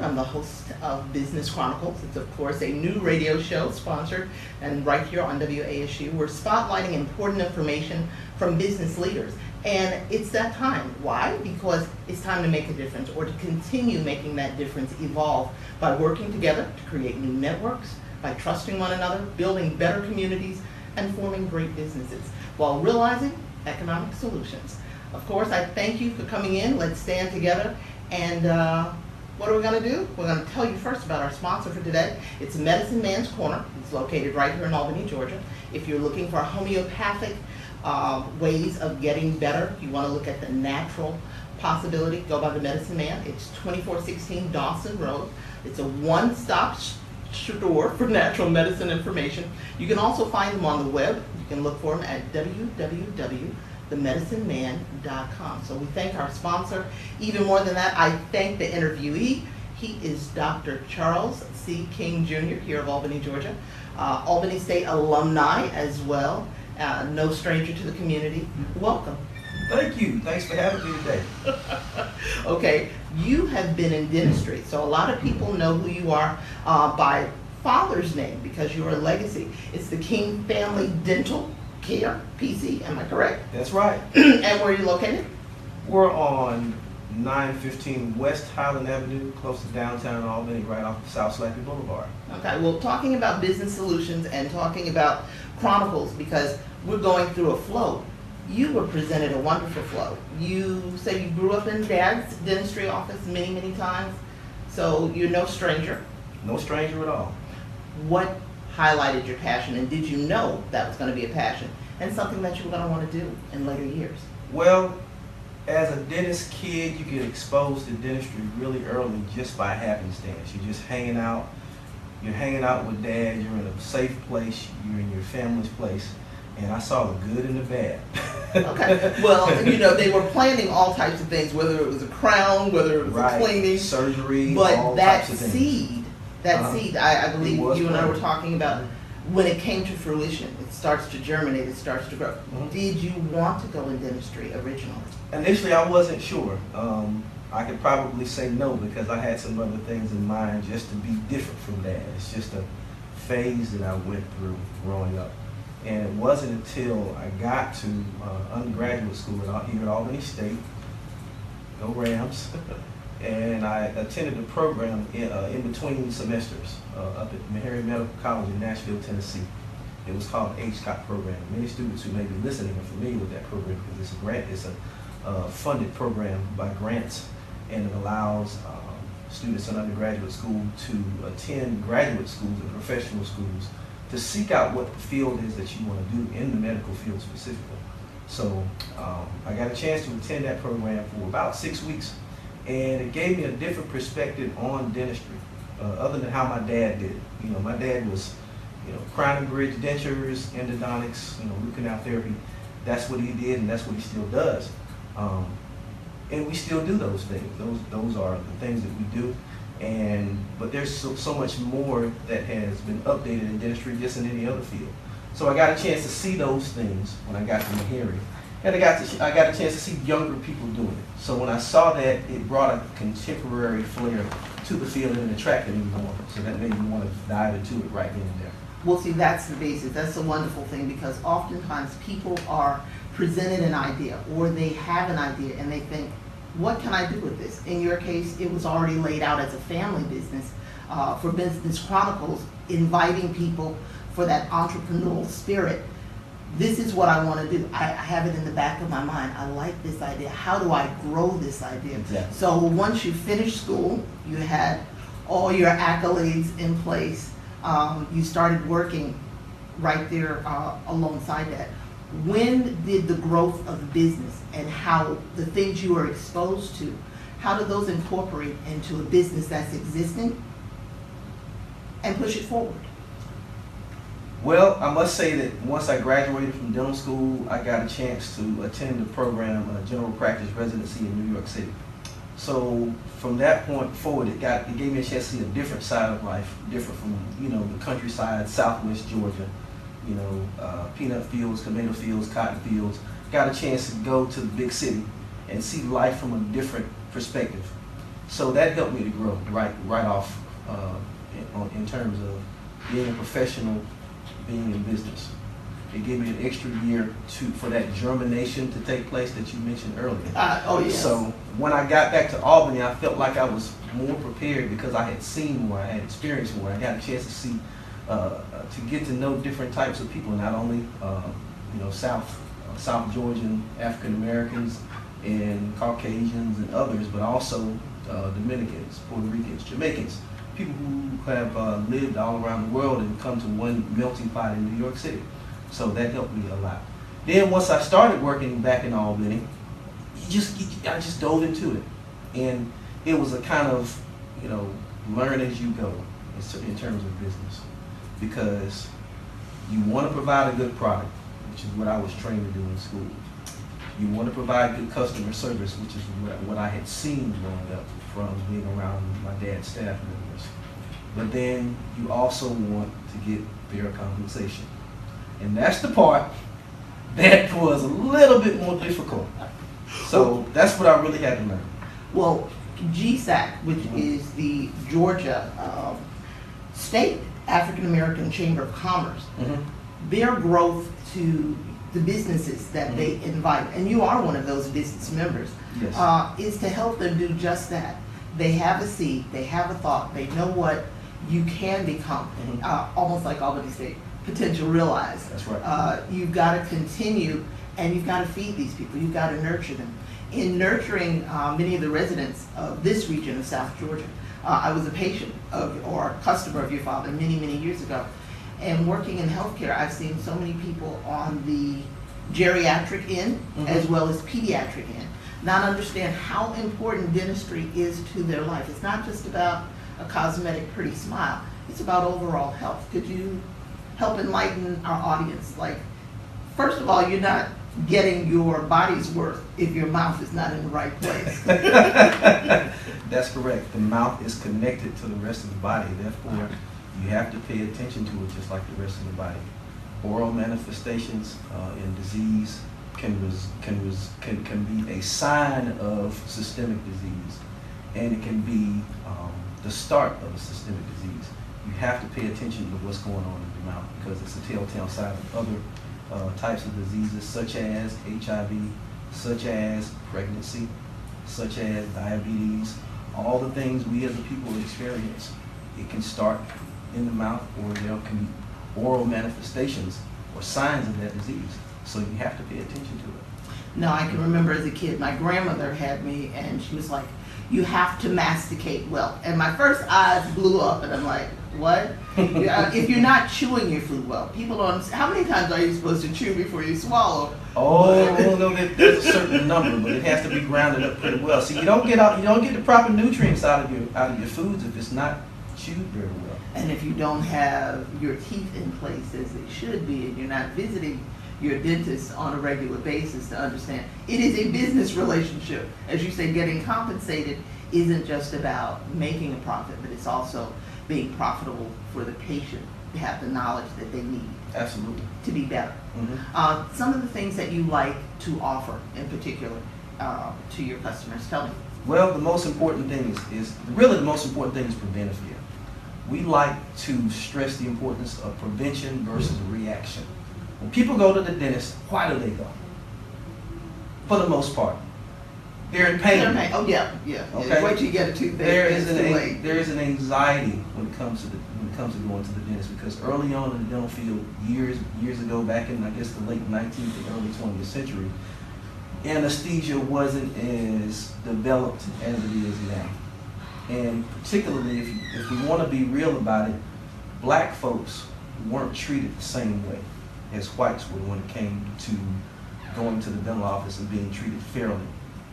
Ford. I'm the host of Business Chronicles. It's, of course, a new radio show sponsored and right here on WASU. We're spotlighting important information from business leaders. And it's that time. Why? Because it's time to make a difference, or to continue making that difference evolve by working together to create new networks, by trusting one another, building better communities, and forming great businesses while realizing economic solutions. Of course, I thank you for coming in. Let's stand together. And what are we going to do? We're going to tell you first about our sponsor for today. It's Medicine Man's Corner. It's located right here in Albany, Georgia. If you're looking for homeopathic ways of getting better, you want to look at the natural possibility, go by the Medicine Man. It's 2416 Dawson Road. It's a one-stop store for natural medicine information. You can also find them on the web. You can look for them at www.themedicineman.com. So we thank our sponsor. Even more than that, I thank the interviewee. He is Dr. Charles C. King Jr. here of Albany, Georgia. Albany State alumni as well. No stranger to the community. Welcome. Thank you. Thanks for having me today. Okay, you have been in dentistry, so a lot of people know who you are by father's name because you're a legacy. It's the King Family Dental Care, PC, am I correct? That's right. And where are you located? We're on 915 West Highland Avenue, close to downtown Albany, right off South Slappy Boulevard. Okay, well, talking about business solutions and talking about Chronicles, because we're going through a flow. You were presented a wonderful flow. You say you grew up in Dad's dentistry office many, many times, so you're no stranger. No stranger at all. What highlighted your passion, and did you know that was going to be a passion and something that you were going to want to do in later years? Well, as a dentist kid, you get exposed to dentistry really early just by happenstance. You're just hanging out. You're hanging out with Dad. You're in a safe place. You're in your family's place. And I saw the good and the bad. Okay. Well, you know, they were planning all types of things, whether it was a crown, whether it was a cleaning, surgery, but all that types of things. seed, I believe you and I were planted. talking about, when it came to fruition, it starts to germinate, it starts to grow. Did you want to go in dentistry originally? Initially, I wasn't sure. I could probably say no because I had some other things in mind just to be different from Dad. It's just a phase that I went through growing up. And it wasn't until I got to undergraduate school here at Albany State, go Rams, and I attended the program in between semesters up at Meharry Medical College in Nashville, Tennessee. It was called the HCOT program. Many students who may be listening are familiar with that program because it's a funded program by grants, and it allows students in undergraduate school to attend graduate schools and professional schools to seek out what the field is that you want to do in the medical field specifically. So I got a chance to attend that program for about 6 weeks, and it gave me a different perspective on dentistry, other than how my dad did it. You know, my dad was, crown and bridge dentures, endodontics, root canal therapy. That's what he did, and that's what he still does. And we still do those things. Those are the things that we do. But there's so much more that has been updated in dentistry just in any other field. So I got a chance to see those things when I got to Meharry. And I got a chance to see younger people doing it. So when I saw that, it brought a contemporary flair to the field and it attracted me more. So that made me want to dive into it right then and there. Well, see, that's the basis. That's the wonderful thing, because oftentimes people are presented an idea, or they have an idea and they think, what can I do with this? In your case, it was already laid out as a family business. For Business Chronicles, inviting people for that entrepreneurial spirit. This is what I want to do. I have it in the back of my mind. I like this idea. How do I grow this idea? Exactly. So once you finished school, you had all your accolades in place. You started working right there alongside that. When did the growth of business and how the things you were exposed to, how did those incorporate into a business that's existing and push it forward? Well, I must say that once I graduated from dental school, I got a chance to attend the program, general practice residency in New York City. So from that point forward, it gave me a chance to see a different side of life, different from the countryside, Southwest Georgia. Peanut fields, tomato fields, cotton fields. Got a chance to go to the big city and see life from a different perspective. So that helped me to grow right off in terms of being a professional, being in business. It gave me an extra year for that germination to take place that you mentioned earlier. Oh yes. So when I got back to Albany, I felt like I was more prepared because I had seen more, I had experienced more, I got a chance to see, to get to know different types of people, not only South Georgian African Americans and Caucasians and others, but also Dominicans, Puerto Ricans, Jamaicans, people who have lived all around the world and come to one melting pot in New York City. So that helped me a lot. Then once I started working back in Albany, I just dove into it. And it was a kind of, learn as you go in terms of business. Because you want to provide a good product, which is what I was trained to do in school. You want to provide good customer service, which is what I had seen growing up from being around my dad's staff members. But then you also want to get fair compensation. And that's the part that was a little bit more difficult. So that's what I really had to learn. Well, GSAACC, which is the Georgia State African American Chamber of Commerce, their growth to the businesses that they invite, and you are one of those business members, Yes. is to help them do just that. They have a seed, they have a thought, they know what you can become, almost like Albany State, potential realized. That's right. You've got to continue, and you've got to feed these people, you've got to nurture them. In nurturing many of the residents of this region of South Georgia, I was a patient or a customer of your father many, many years ago. And working in healthcare, I've seen so many people on the geriatric end as well as pediatric end not understand how important dentistry is to their life. It's not just about a cosmetic pretty smile, it's about overall health. Could you help enlighten our audience? Like, first of all, you're not getting your body's worth if your mouth is not in the right place. That's correct. The mouth is connected to the rest of the body, therefore you have to pay attention to it just like the rest of the body. Oral manifestations in disease can be a sign of systemic disease, and it can be the start of a systemic disease. You have to pay attention to what's going on in your mouth because it's a telltale sign of other types of diseases such as HIV, such as pregnancy, such as diabetes, all the things we as a people experience. It can start in the mouth, or there can be oral manifestations or signs of that disease. So you have to pay attention to it. No, I can remember as a kid, my grandmother had me and she was like, you have to masticate well. And my first eyes blew up and I'm like, what? If you're not chewing your food well, people don't, how many times are you supposed to chew before you swallow? Oh, no, there's a certain number, but it has to be grounded up pretty well. See, you don't get the proper nutrients out of your foods if it's not chewed very well. And if you don't have your teeth in place as they should be, and you're not visiting your dentist on a regular basis to understand, it is a business relationship. As you say, getting compensated isn't just about making a profit, but it's also being profitable for the patient to have the knowledge that they need. Absolutely. To be better. Some of the things that you like to offer in particular to your customers, tell me. Well, the most important thing is preventive care. We like to stress the importance of prevention versus reaction. When people go to the dentist, why do they go? For the most part, they're in pain. Oh yeah. Okay. Wait till you get a toothache. There is an anxiety when it comes to going to the dentist, because early on in the dental field, years ago, back in I guess the late 19th and early 20th century, anesthesia wasn't as developed as it is now. And particularly, if we want to be real about it, black folks weren't treated the same way as whites were when it came to going to the dental office and being treated fairly.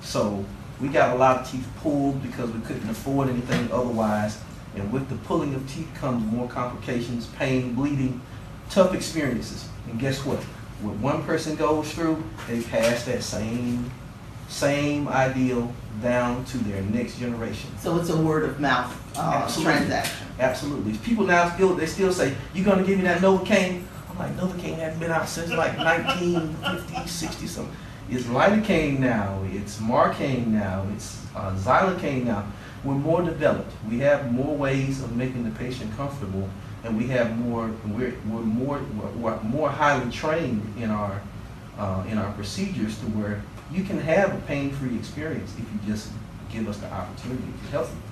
So we got a lot of teeth pulled because we couldn't afford anything otherwise. And with the pulling of teeth comes more complications, pain, bleeding, tough experiences. And guess what? What one person goes through, they pass that same ideal down to their next generation. So it's a word of mouth transaction. Absolutely. People now still say, "You gonna give me that Novocaine?" I'm like, Novocaine hasn't been out since like 1950, 60 something. It's lidocaine now, it's Marcaine now, it's xylocaine now. We're more developed. We have more ways of making the patient comfortable, and we have we're more highly trained in our procedures to where you can have a pain-free experience if you just give us the opportunity to help you.